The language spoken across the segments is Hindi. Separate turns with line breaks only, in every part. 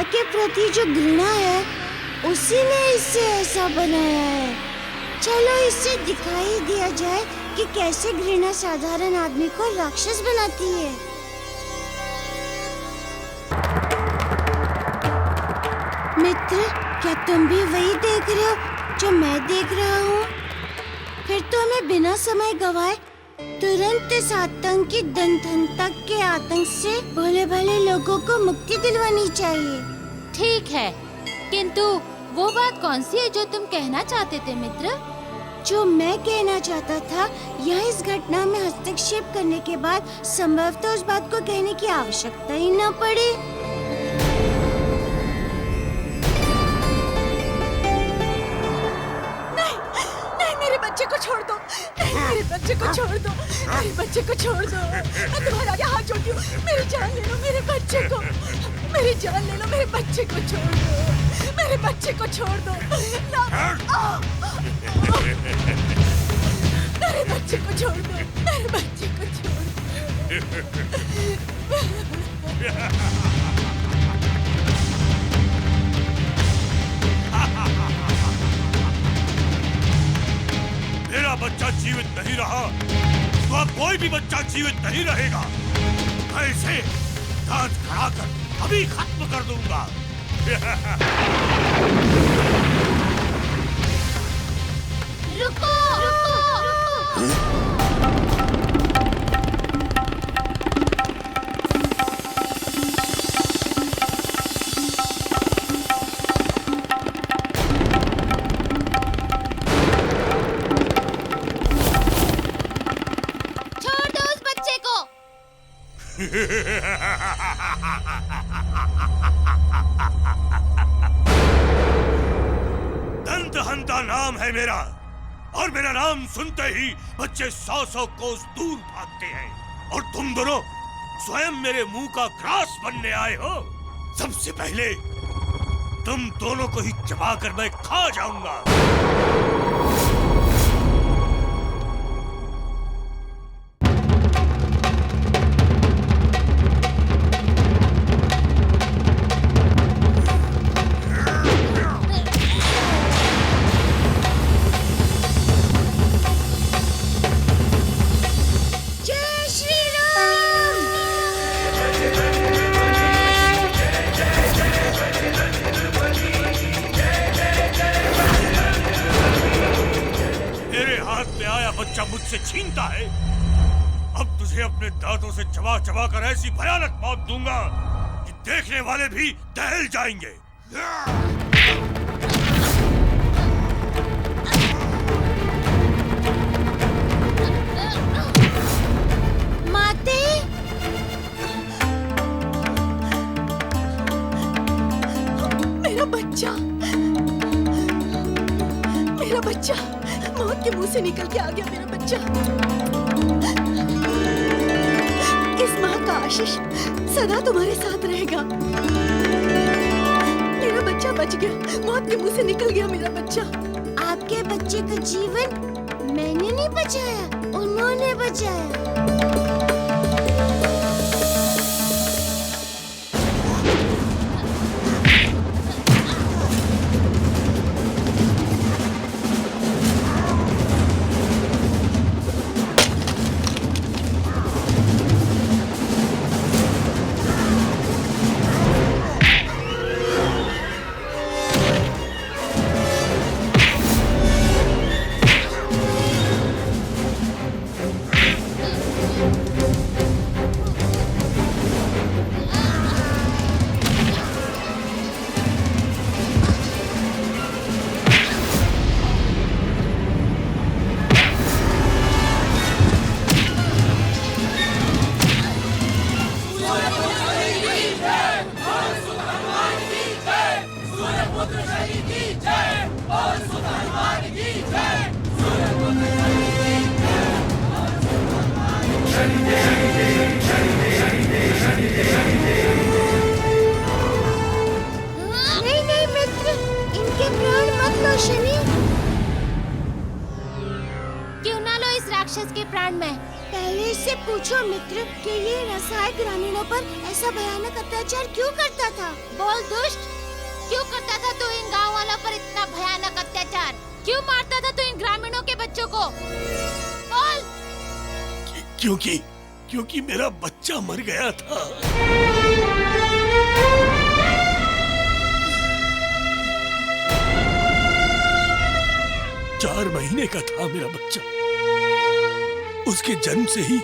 दया के प्रति जो घृणा है उसी ने इसे ऐसा बनाया है। चलो इससे दिखाई दिया जाए कि कैसे घृणा साधारण आदमी को राक्षस बनाती है। मित्र, क्या तुम भी वही देख रहे हो जो मैं देख रहा हूँ? फिर तो हमें बिना समय गवाए तुरंत इस आतंकी दंतक के आतंक से भोले भाले लोगों को मुक्ति दिलवानी चाहिए।
ठीक है, किंतु वो बात कौन सी है जो तुम कहना चाहते थे मित्र?
जो मैं कहना चाहता था, यह इस घटना में हस्तक्षेप करने के बाद संभवतः उस बात को कहने की आवश्यकता ही न पड़े।
बच्चे को छोड़ दो, मेरे बच्चे को छोड़ दो, मेरे बच्चे को छोड़ दो। मैं तुम्हारे आगे हाथ जोड़ती हूँ, मेरी जान ले लो, मेरे बच्चे को, मेरी जान ले लो, मेरे बच्चे को छोड़ दो, मेरे बच्चे को छोड़ दो। मेरे बच्चे को छोड़ दो, मेरे बच्चे को छोड़ दो।
मेरा बच्चा जीवित नहीं रहा तो अब कोई भी बच्चा जीवित नहीं रहेगा। मैं इसे दांत खड़ाकर अभी खत्म कर दूंगा।
रुको, रुको।
दंतहंता नाम है मेरा, और मेरा नाम सुनते ही बच्चे 100-100 कोस दूर भागते हैं। और तुम दोनों स्वयं मेरे मुंह का ग्रास बनने आए हो। सबसे पहले तुम दोनों को ही चबाकर मैं खा जाऊंगा। बच्चा मुझसे छीनता है, अब तुझे अपने दांतों से चबा चबा कर ऐसी भयानक मौत दूंगा कि देखने वाले भी दहल जाएंगे।
माते,
मेरा बच्चा, मेरा बच्चा मौत के मुंह से निकल के आ गया। मेरा बच्चा, इस माँ का आशीष सदा तुम्हारे साथ रहेगा। मेरा बच्चा बच गया, मौत के मुंह से निकल गया मेरा बच्चा।
आपके बच्चे का जीवन मैंने नहीं बचाया, उन्होंने बचाया। नहीं मित्र, इनके प्राण मत लो शनि।
क्यों ना लो इस राक्षस के प्राण में।
पहले इससे पूछो मित्र कि ये रसायन ग्रामीणों पर ऐसा भयानक अत्याचार क्यों करता था।
बोल दुष्ट, क्यों करता था तू इन गाँव वालों पर इतना भयानक अत्याचार? क्यों मारता था तू इन ग्रामीणों के बच्चों को? बोल।
क्योंकि मेरा बच्चा मर गया था। 4 महीने का था मेरा बच्चा। उसके जन्म से ही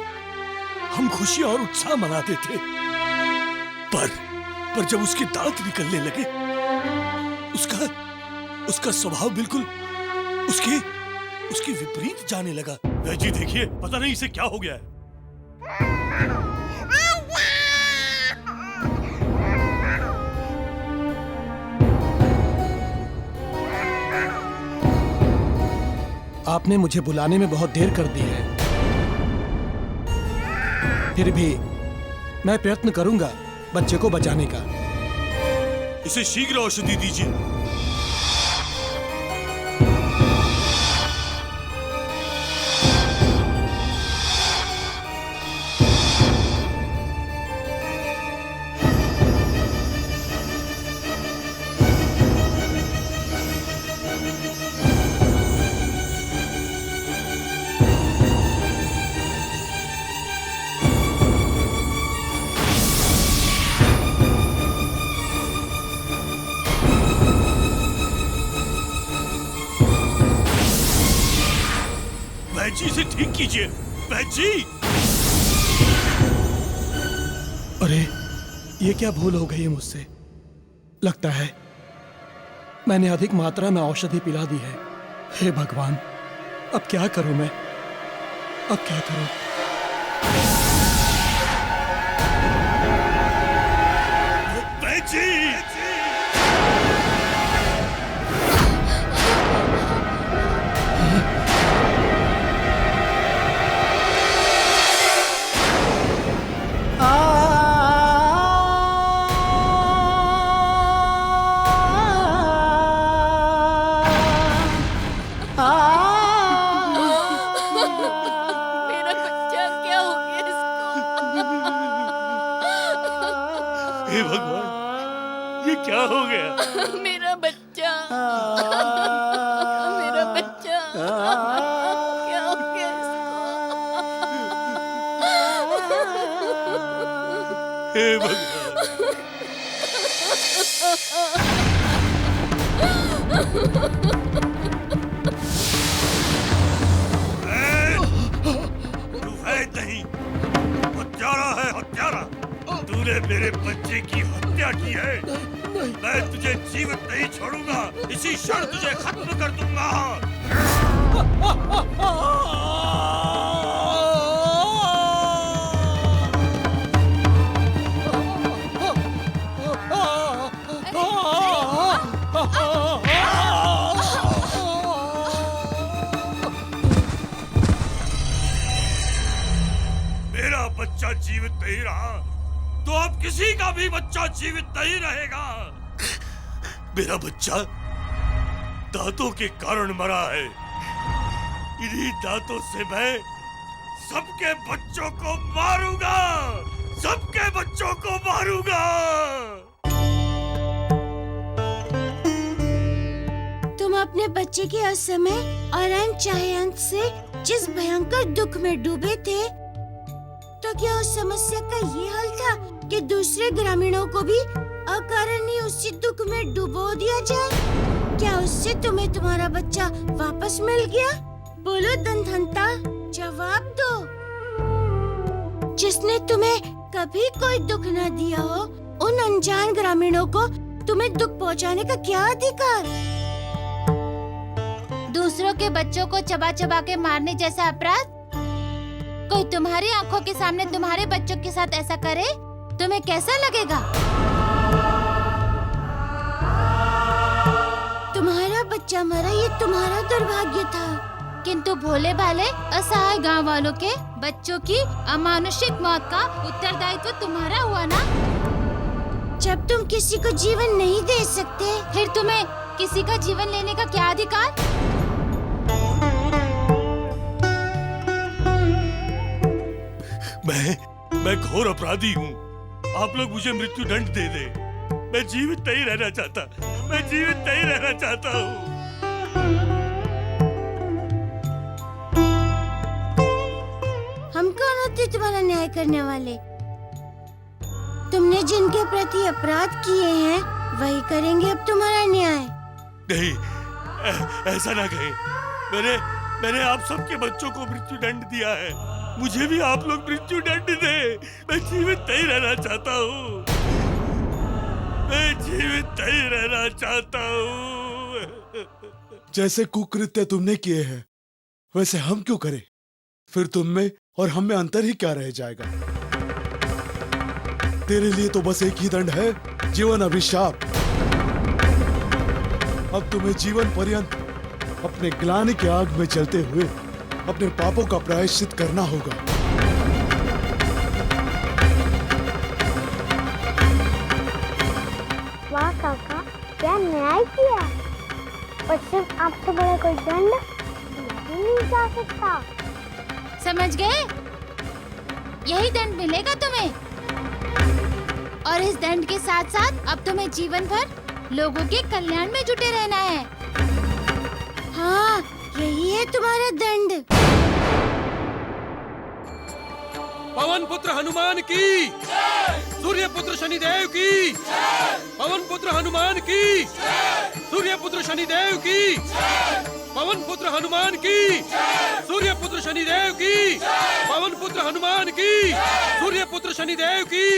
हम खुशी और उत्साह मनाते थे, पर जब उसके दांत निकलने लगे, उसका स्वभाव बिल्कुल उसके विपरीत जाने लगा। जी देखिए, पता नहीं इसे क्या हो गया है।
आपने मुझे बुलाने में बहुत देर कर दी है, फिर भी मैं प्रयत्न करूंगा बच्चे को बचाने का।
इसे शीघ्र औषधि दीजिए। जी इसे ठीक कीजिए, जी।
अरे, ये क्या भूल हो गई है मुझसे? लगता है मैंने अधिक मात्रा में औषधि पिला दी है। हे भगवान, अब क्या करूं मैं? अब क्या करूं?
जी। हे भगवान, ये क्या हो गया?
मेरा बच्चा, मेरा बच्चा, क्या हो गया इसको?
हे भगवान। तू वैद नहीं, हत्यारा है, हत्यारा। तूने मेरे बच्चे की हत्या की है। मैं तुझे जीवित नहीं छोड़ूंगा, इसी क्षण तुझे खत्म कर दूंगा। मेरा बच्चा जीवित नहीं रहा तो अब किसी का भी बच्चा जीवित नहीं रहेगा। मेरा बच्चा दांतों के कारण मरा है। इन्हीं दांतों से मैं सबके बच्चों को मारूंगा, सबके बच्चों को मारूंगा।
तुम अपने बच्चे के असमय और अनचाहे से जिस भयंकर दुख में डूबे थे, तो क्या उस समस्या का ये हल था कि दूसरे ग्रामीणों को भी अकारण ही उसी दुख में डुबो दिया जाए? क्या उससे तुम्हें तुम्हारा बच्चा वापस मिल गया? बोलो दंतहंता, जवाब दो। जिसने तुम्हें कभी कोई दुख न दिया हो, उन अनजान ग्रामीणों को तुम्हें दुख पहुंचाने का क्या अधिकार?
दूसरों के बच्चों को चबा चबा के मारने जैसा अपराध कोई तुम्हारी आंखों के सामने तुम्हारे बच्चों के साथ ऐसा करे, तुम्हें कैसा लगेगा?
तुम्हारा बच्चा मरा, ये तुम्हारा दुर्भाग्य था।
किंतु भोले भाले असहाय गांव वालों के बच्चों की अमानुषिक मौत का उत्तरदायित्व तुम्हारा हुआ ना।
जब तुम किसी को जीवन नहीं दे सकते,
फिर तुम्हें किसी का जीवन लेने का क्या अधिकार?
मैं घोर अपराधी हूँ। आप लोग मुझे मृत्यु दंड दे दे। मैं जीवित नहीं रहना चाहता। मैं जीवित नहीं रहना चाहता हूँ।
हम कौन होते तुम्हारा न्याय करने वाले? तुमने जिनके प्रति अपराध किए हैं वही करेंगे अब तुम्हारा न्याय।
नहीं, ऐसा ना कहें। मैंने आप सबके बच्चों को मृत्यु दंड दिया है। मुझे भी आप लोग मृत्यु दंड दे। मैं जीवित नहीं रहना चाहता हूँ। मैं जीवित नहीं रहना चाहता हूँ।
जैसे कुकृत्य तुमने किए हैं वैसे हम क्यों करें? फिर तुम में और हम में अंतर ही क्या रह जाएगा? तेरे लिए तो बस एक ही दंड है, जीवन अभिशाप। अब तुम्हें जीवन पर्यंत अपने ग्लानि की आग में जलते हुए अपने पापों का प्रायश्चित करना होगा।
वाह काका, क्या न्याय किया। पर सिर्फ आपसे बड़ा कोई दंड नहीं जा सकता।
समझ गए? यही दंड मिलेगा तुम्हें। और इस दंड के साथ साथ अब तुम्हें जीवन भर लोगों के कल्याण में जुटे रहना है।
हाँ, यही है तुम्हारा दंड।
पवन पुत्र हनुमान की, सूर्य पुत्र शनिदेव की, पवन पुत्र हनुमान की, सूर्य पुत्र शनिदेव की, पवन पुत्र हनुमान की, सूर्य पुत्र शनिदेव की, पवन पुत्र हनुमान की, सूर्य पुत्र शनिदेव की।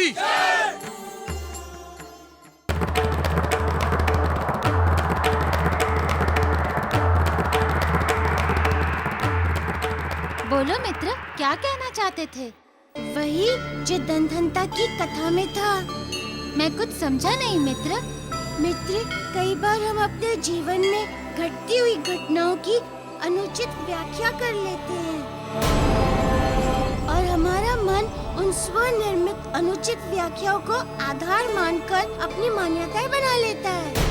बोलो मित्र, क्या कहना चाहते थे?
वही जो दंतहंता की कथा में था।
मैं कुछ समझा नहीं मित्र।
मित्र, कई बार हम अपने जीवन में घटती हुई घटनाओं की अनुचित व्याख्या कर लेते हैं और हमारा मन उन स्वनिर्मित अनुचित व्याख्याओं को आधार मानकर अपनी मान्यताएं बना लेता है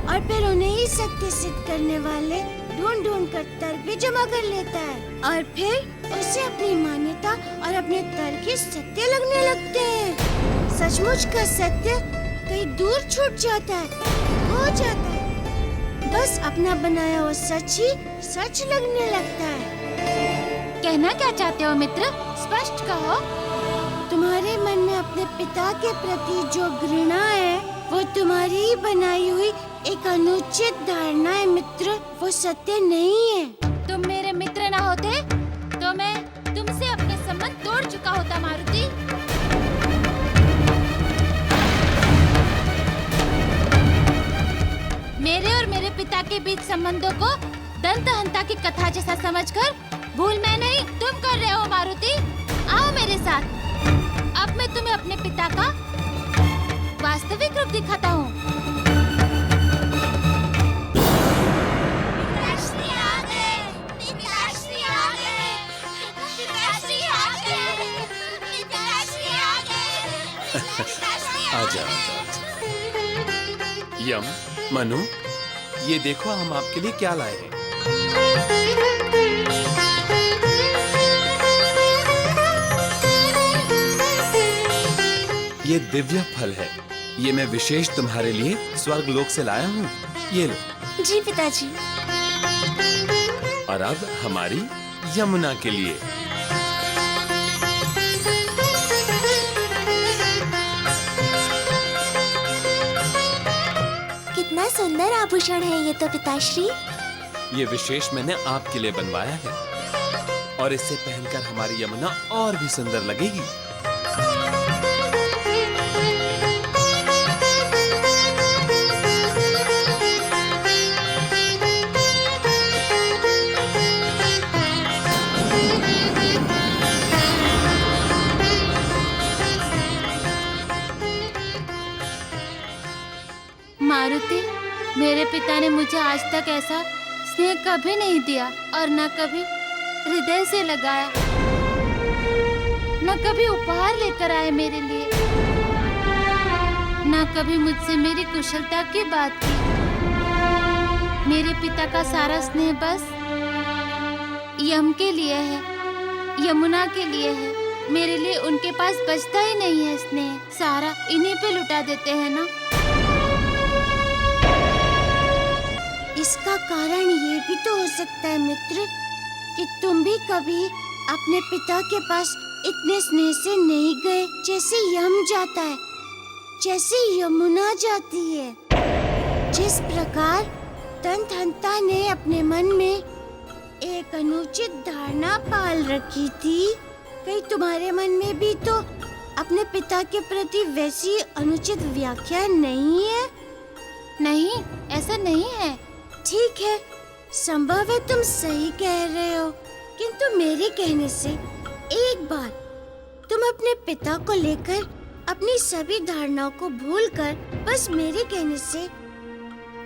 और फिर उन्हें ही सत्य सिद्ध करने वाले ढूंढ कर तर्क भी जमा कर लेता है और फिर उसे अपनी मान्यता और अपने तर्क ही सत्य लगने लगते हैं। सचमुच का सत्य कहीं दूर छूट जाता है, खो जाता है। बस अपना बनाया हुआ सच ही सच लगने लगता है।
कहना क्या चाहते हो मित्र? स्पष्ट कहो।
तुम्हारे मन में अपने पिता के प्रति जो घृणा है वो तुम्हारी ही बनाई हुई एक अनुचित धारणा है मित्र, वो सत्य नहीं है।
तुम मेरे मित्र ना होते तो मैं तुमसे अपने संबंध तोड़ चुका होता मारुति। मेरे और मेरे पिता के बीच संबंधों को दंतहंता की कथा जैसा समझकर भूल मैं नहीं तुम कर रहे हो मारुति। आओ मेरे साथ, अब मैं तुम्हें अपने पिता का वास्तविक रूप दिखाता हूँ।
आजा। यम, मनु, ये देखो हम आपके लिए क्या लाए हैं। ये दिव्य फल है। ये मैं विशेष तुम्हारे लिए स्वर्ग लोक से लाया हूँ। ये लो।
जी पिताजी।
और अब हमारी यमुना के लिए।
कितना सुंदर आभूषण है ये तो पिताश्री।
ये विशेष मैंने आपके लिए बनवाया है और इसे पहनकर हमारी यमुना और भी सुंदर लगेगी।
मारुति, मेरे पिता ने मुझे आज तक ऐसा स्नेह कभी नहीं दिया और न कभी हृदय से लगाया, न कभी उपहार लेकर आए मेरे लिए, न कभी मुझसे मेरी कुशलता की बात की। मेरे पिता का सारा स्नेह बस यम के लिए है, यमुना के लिए है, मेरे लिए उनके पास बचता ही नहीं है स्नेह, सारा इन्हीं पे लुटा देते हैं ना।
इसका कारण ये भी तो हो सकता है मित्र कि तुम भी कभी अपने पिता के पास इतने स्नेह से नहीं गए जैसे यम जाता है, जैसे यमुना जाती है। जिस प्रकार दंतहंता ने अपने मन में एक अनुचित धारणा पाल रखी थी, कहीं तुम्हारे मन में भी तो अपने पिता के प्रति वैसी अनुचित व्याख्या नहीं है?
नहीं, ऐसा नहीं है।
ठीक है, संभव है तुम सही कह रहे हो, किंतु मेरे कहने से एक बार तुम अपने पिता को लेकर अपनी सभी धारणाओं को भूलकर बस मेरे कहने से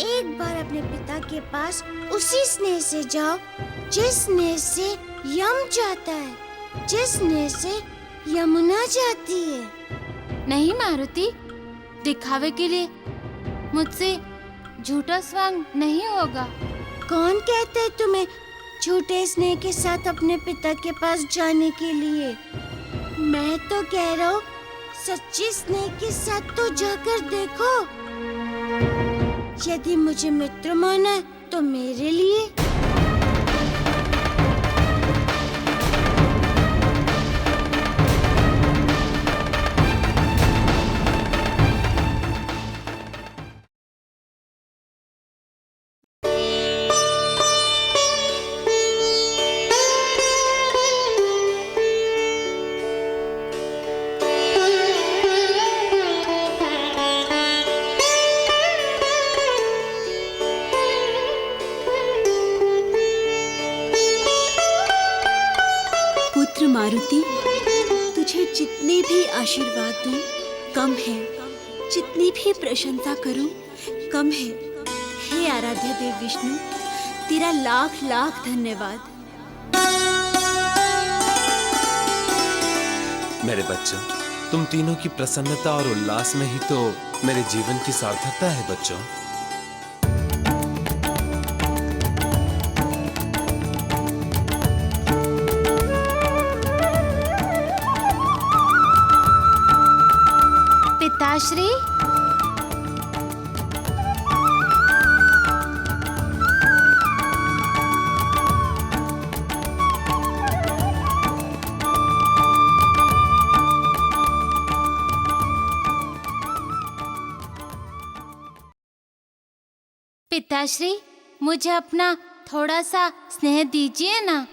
एक बार अपने पिता के पास उसी स्नेह से जाओ जिस स्नेह से यम जाता है, जिस स्नेह से यमुना जाती है।
नहीं मारुति, दिखावे के लिए मुझसे झूठा स्वांग नहीं होगा।
कौन कहता है तुम्हें झूठे स्नेह के साथ अपने पिता के पास जाने के लिए? मैं तो कह रहा हूँ सच्ची स्नेह के साथ तो जाकर देखो। यदि मुझे मित्र माना है तो मेरे लिए।
मारुति, तुझे जितने भी आशीर्वाद दूं कम है, जितनी भी प्रशंसा करूं कम है। हे आराध्य देव विष्णु, तेरा लाख लाख धन्यवाद।
मेरे बच्चों, तुम तीनों की प्रसन्नता और उल्लास में ही तो मेरे जीवन की सार्थकता है बच्चों।
पिताश्री, पिताश्री, मुझे अपना थोड़ा सा स्नेह दीजिए ना।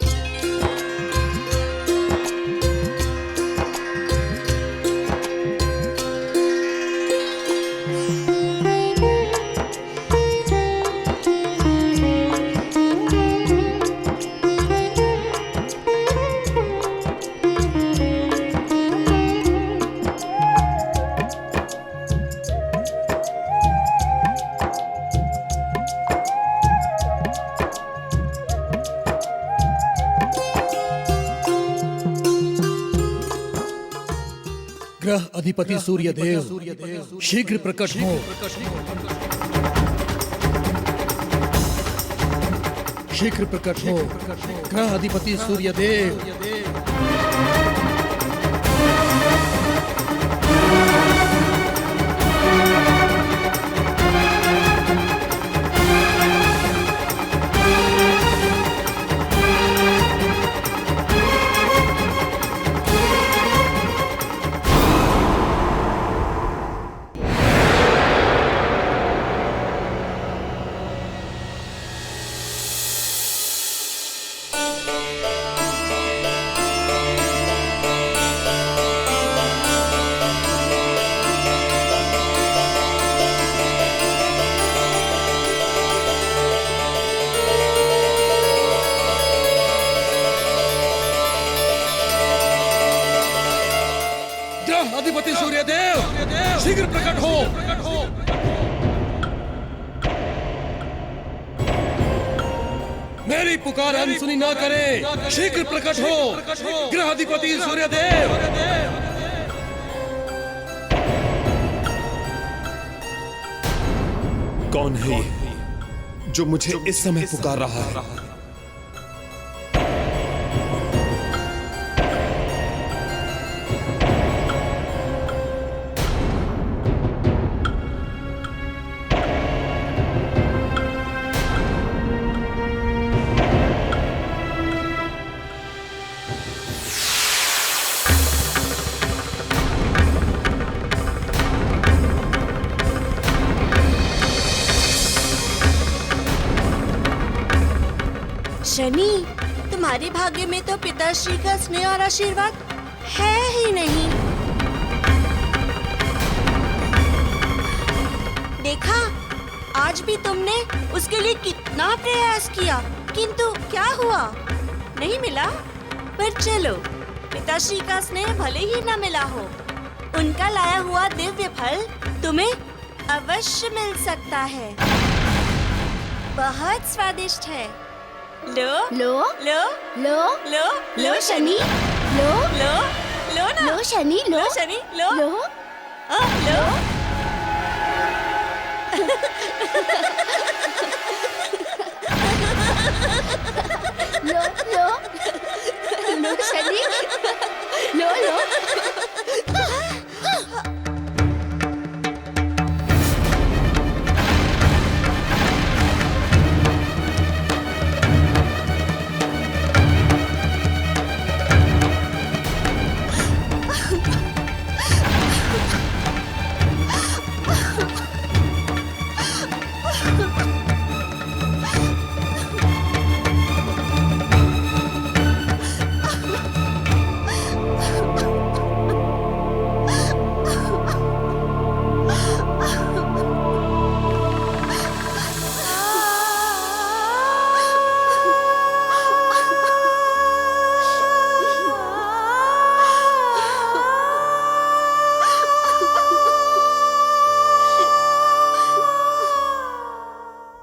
ग्रह अधिपति सूर्य देव शीघ्र प्रकट हो। शीघ्र प्रकट हो ग्रह अधिपति सूर्य देव। अधिपति सूर्य देव शीघ्र प्रकट हो। मेरी पुकार अनसुनी ना करे, शीघ्र प्रकट हो ग्रह अधिपति सूर्य देव।
कौन है ये जो मुझे इस समय पुकार रहा है?
शनि, तुम्हारे भाग्य में तो पिताश्री का स्नेह और आशीर्वाद है ही नहीं। देखा, आज भी तुमने उसके लिए कितना प्रयास किया, किंतु क्या हुआ? नहीं मिला? पर चलो, पिताश्री का स्नेह भले ही न मिला हो, उनका लाया हुआ दिव्य फल तुम्हें अवश्य मिल सकता है। बहुत स्वादिष्ट है। लो
लो
लो
लो
लो
लो शनि, लो
लो लो ना,
लो शनि, लो
लो शनि, लो
लो
लो।
लो लो लो शनि, लो लो।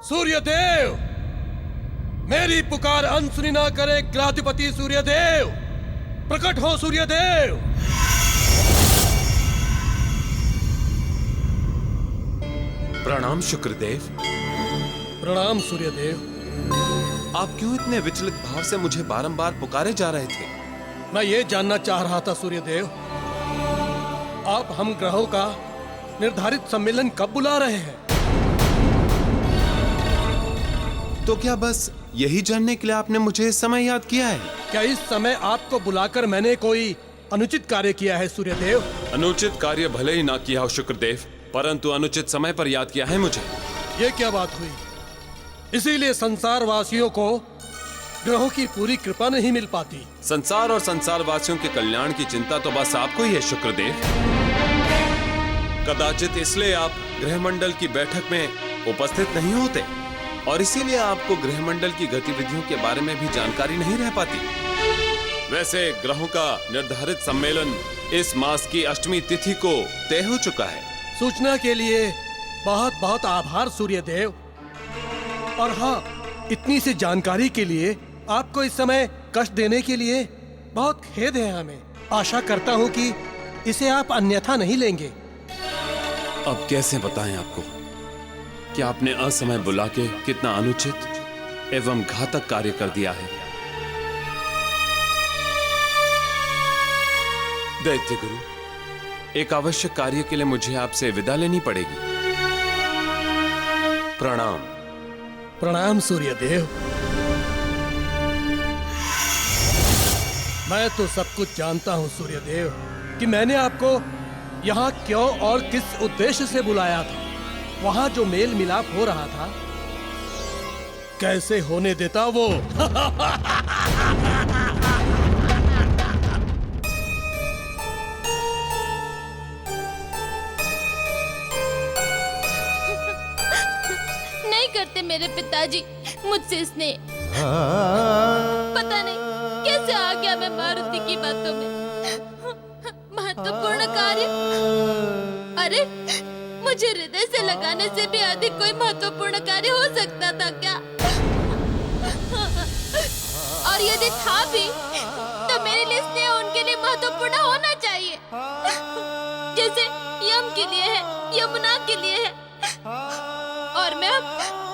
सूर्यदेव, मेरी पुकार अनसुनी ना करे ग्राधिपति सूर्यदेव, प्रकट हो सूर्यदेव।
प्रणाम शुक्रदेव।
प्रणाम सूर्यदेव।
आप क्यों इतने विचलित भाव से मुझे बारंबार पुकारे जा रहे थे?
मैं ये जानना चाह रहा था सूर्यदेव, आप हम ग्रहों का निर्धारित सम्मेलन कब बुला रहे हैं?
तो क्या बस यही जानने के लिए आपने मुझे इस समय याद किया है?
क्या इस समय आपको बुलाकर मैंने कोई अनुचित कार्य किया है सूर्यदेव?
अनुचित कार्य भले ही ना किया हो शुक्रदेव, परंतु अनुचित समय पर याद किया है मुझे।
ये क्या बात हुई? इसीलिए संसार वासियों को ग्रहों की पूरी कृपा नहीं मिल पाती।
संसार और संसार वासियों के कल्याण की चिंता तो बस आपको ही है शुक्रदेव। कदाचित इसलिए आप गृहमंडल की बैठक में उपस्थित नहीं होते और इसीलिए आपको गृहमंडल की गतिविधियों के बारे में भी जानकारी नहीं रह पाती। वैसे ग्रहों का निर्धारित सम्मेलन इस मास की अष्टमी तिथि को तय हो चुका है।
सूचना के लिए बहुत बहुत आभार सूर्यदेव। और हाँ, इतनी सी जानकारी के लिए आपको इस समय कष्ट देने के लिए बहुत खेद है हमें। आशा करता हूँ कि इसे आप अन्यथा नहीं लेंगे।
अब कैसे बताएं आपको कि आपने असमय बुला के कितना अनुचित एवं घातक कार्य कर दिया है। दैत्य गुरु, एक आवश्यक कार्य के लिए मुझे आपसे विदा लेनी पड़ेगी। प्रणाम।
प्रणाम सूर्यदेव। मैं तो सब कुछ जानता हूँ सूर्यदेव कि मैंने आपको यहाँ क्यों और किस उद्देश्य से बुलाया था। वहाँ जो मेल मिलाप हो रहा था, कैसे होने देता वो?
नहीं करते मेरे पिताजी मुझसे स्नेह। पता नहीं कैसे आ गया मैं मारुति की बातों में। महत्वपूर्ण कार्य? अरे, मुझे हृदय से लगाने से भी अधिक कोई महत्वपूर्ण कार्य हो सकता था क्या? और यदि था भी, तो मेरे लिए स्नेह उनके लिए महत्वपूर्ण होना चाहिए, जैसे यम के लिए है, यमुना के लिए है। और मैं अब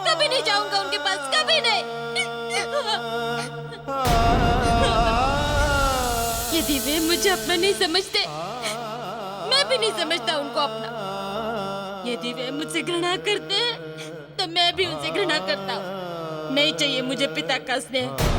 कभी नहीं जाऊंगा उनके पास, कभी नहीं। यदि वे मुझे अपना नहीं समझते, मैं भी नहीं समझता उनको अपना। यदि वे मुझसे घृणा करते हैं, तो मैं भी उनसे घृणा करता हूँ। नहीं चाहिए मुझे पिता का स्नेह।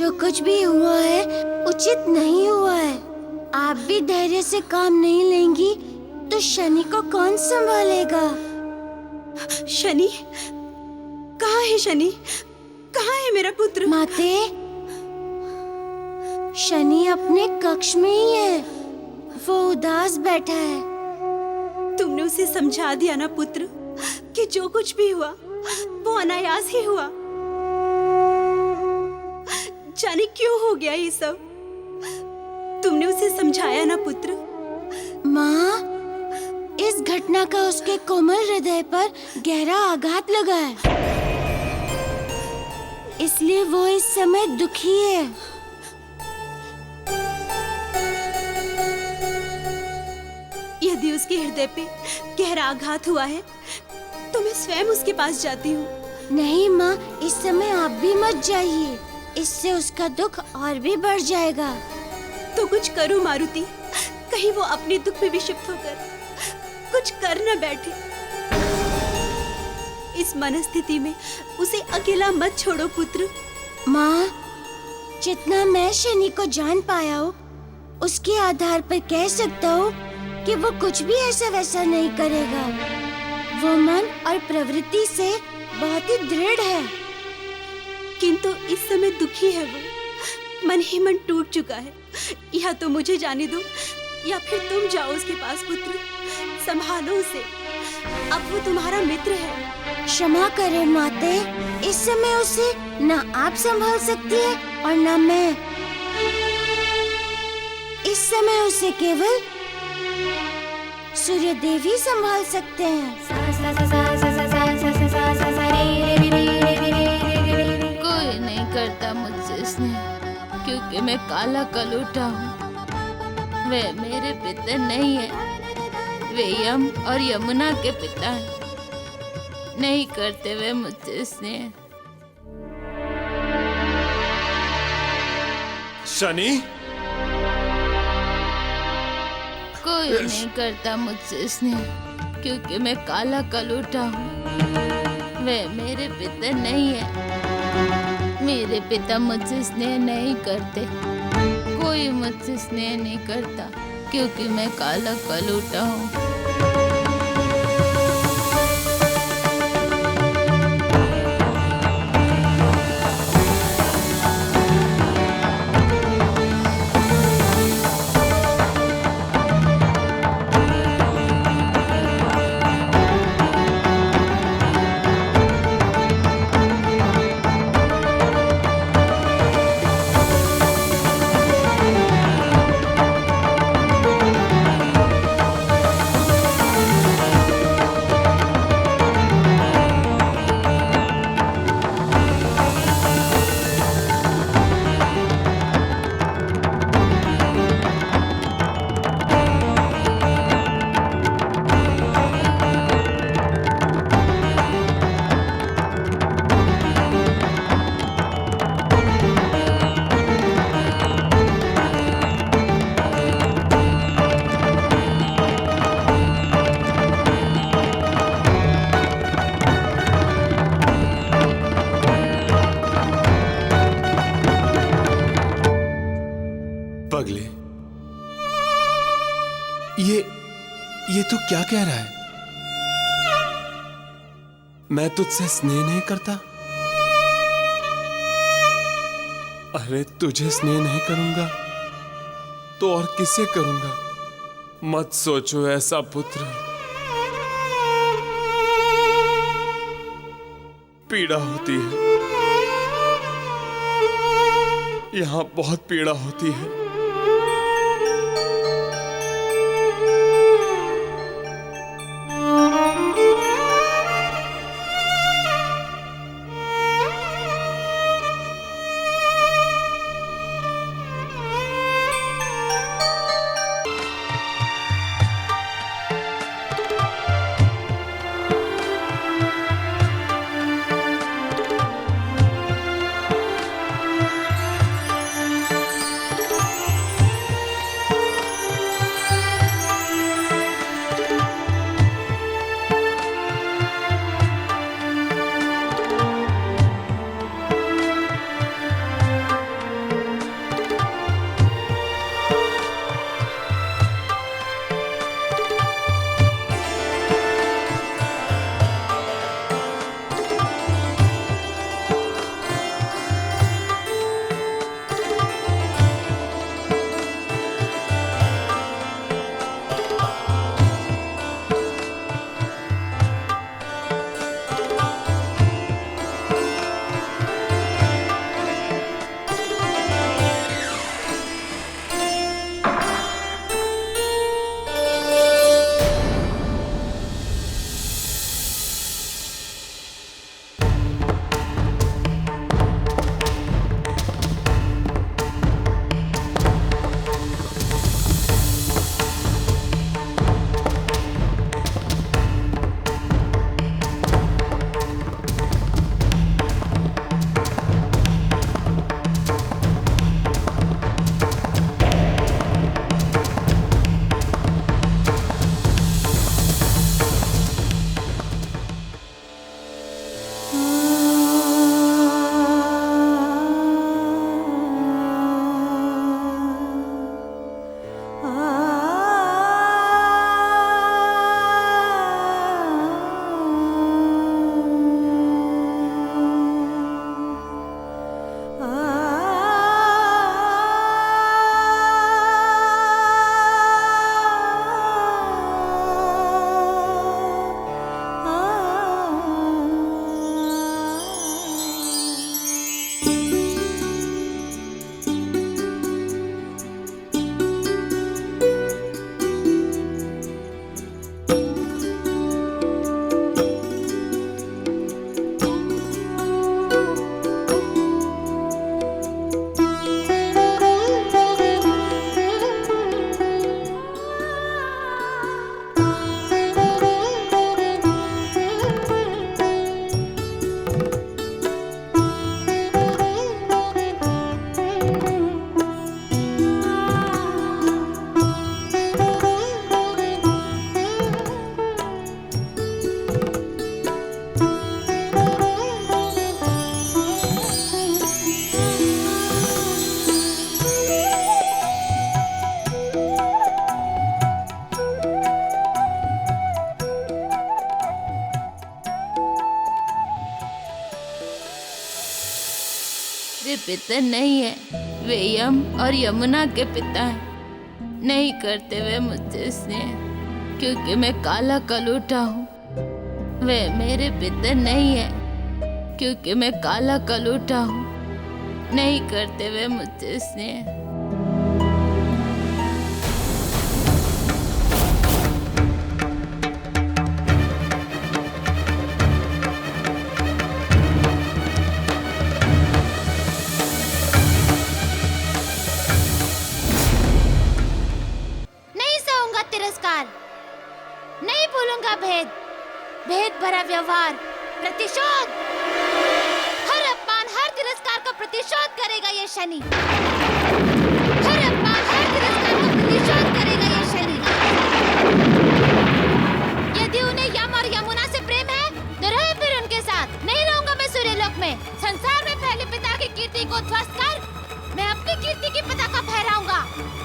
जो कुछ भी हुआ है उचित नहीं हुआ है। आप भी धैर्य से काम नहीं लेंगी तो शनि को कौन संभालेगा?
शनि? कहाँ है शनि? कहाँ है मेरा पुत्र?
माते, शनि अपने कक्ष में ही है, वो उदास बैठा है।
तुमने उसे समझा दिया ना पुत्र कि जो कुछ भी हुआ वो अनायास ही हुआ। जाने क्यों हो गया ये सब? तुमने उसे समझाया ना पुत्र?
माँ, इस घटना का उसके कोमल हृदय पर गहरा आघात लगा है, इसलिए वो इस समय दुखी है।
यदि उसके हृदय पे गहरा आघात हुआ है तो मैं स्वयं उसके पास जाती हूँ।
नहीं माँ, इस समय आप भी मत जाइए, इससे उसका दुख और भी बढ़ जाएगा।
तो कुछ करो मारुति, कहीं वो अपने दुख में विक्षिप्त होकर कुछ कर न बैठे। इस मनस्थिति में उसे अकेला मत छोड़ो पुत्र।
माँ, जितना मैं शनि को जान पाया हूँ उसके आधार पर कह सकता हूँ कि वो कुछ भी ऐसा वैसा नहीं करेगा। वो मन और प्रवृत्ति से बहुत ही दृढ़ है।
किंतु इस समय दुखी है वो, मन ही मन टूट चुका है। या तो मुझे जाने दो या फिर तुम जाओ उसके पास पुत्र, संभालो उसे, अब वो तुम्हारा मित्र है।
क्षमा करें माते, इस समय उसे न आप संभाल सकती है और न मैं। इस समय उसे केवल सूर्य देवी संभाल सकते हैं।
कोई नहीं करता मुझसे स्नेह, क्योंकि मैं काला कलूटा हूँ। वे मेरे पिता नहीं है, वे यम और यमुना के पिता हैं। नहीं करते वे मुझसे स्नेह।
शनि,
कोई नहीं करता मुझसे स्नेह, क्योंकि मैं काला कलूटा हूँ। वे मेरे पिता नहीं है, मेरे पिता मुझसे स्नेह नहीं करते। कोई मुझसे स्नेह नहीं करता, क्योंकि मैं काला कलूटा हूँ।
पगले, ये तू क्या कह रहा है? मैं तुझसे स्नेह नहीं करता? अरे तुझे स्नेह नहीं करूंगा तो और किसे करूंगा? मत सोचो ऐसा पुत्र। पीड़ा होती है, यहां बहुत पीड़ा होती है।
वे पितर नहीं है, वे यम और यमुना के पिता हैं। नहीं करते वे मुझसे स्नेह, क्योंकि मैं काला कलूटा हूँ। वे मेरे पितर नहीं है, क्योंकि मैं काला कलूटा हूँ। नहीं करते वे मुझसे स्नेह। नहीं भूलूंगा भेद, भेद भरा व्यवहार, प्रतिशोध। हर अपमान, हर तिरस्कार का प्रतिशोध करेगा ये शनि। हर अपमान, हर तिरस्कार का प्रतिशोध करेगा ये शनि। यदि उन्हें यम और यमुना से प्रेम है तो रहे फिर उनके साथ। नहीं रहूंगा मैं सूर्यलोक में। संसार में पहले पिता की कीर्ति को ध्वस्त कर मैं अपनी कीर्ति की पताका फहराऊंगा।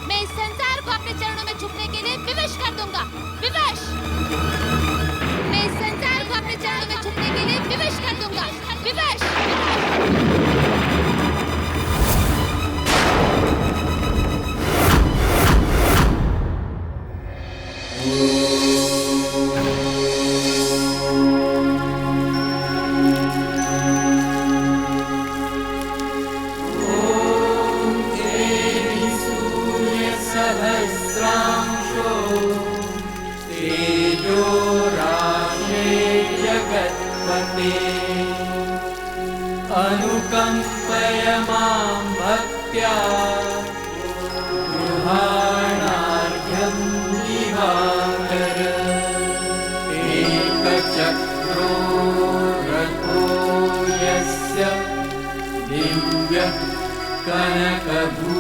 मैं इस संसार को अपने चरणों में झुकने के लिए विवश कर दूंगा। विवश। मैं इस संसार को अपने चरणों में झुकने के लिए विवश कर दूंगा। विवश।
अनुकंपय मां भक्त्या गृहाणार्घ्यं दिवाकर एकचक्रो रथो यस्य दिव्य कनकभूषितः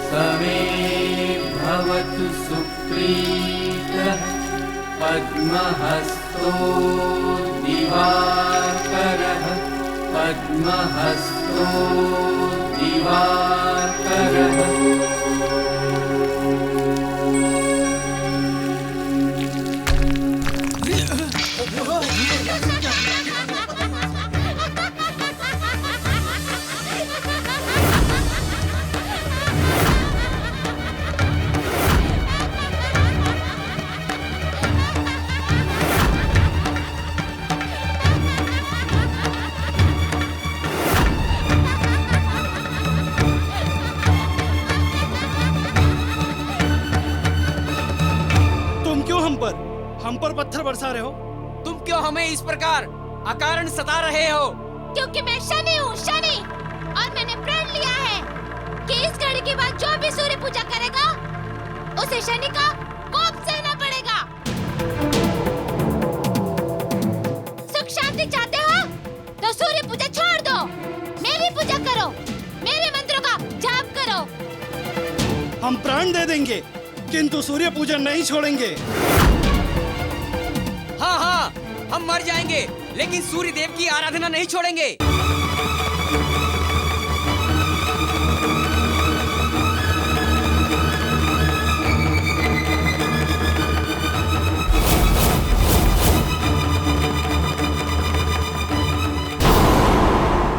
स मे भवतु सुप्रीतः पद्महस्तो दिवाकरः पद्महस्तो दिवाकरः।
हम पर पत्थर बरसा रहे हो?
तुम क्यों हमें इस प्रकार अकारण सता रहे हो?
क्योंकि मैं शनि हूँ, शनि। और मैंने प्रण लिया है कि इस घड़ी के बाद जो भी सूर्य पूजा करेगा उसे शनि का कोप सहना पड़ेगा। सुख शांति चाहते हो तो सूर्य पूजा छोड़ दो, मेरी पूजा करो, मेरे मंत्रों का जाप करो।
हम प्राण दे देंगे किंतु सूर्य पूजन नहीं छोड़ेंगे।
हाँ हाँ, हम मर जाएंगे लेकिन सूर्य देव की आराधना नहीं छोड़ेंगे।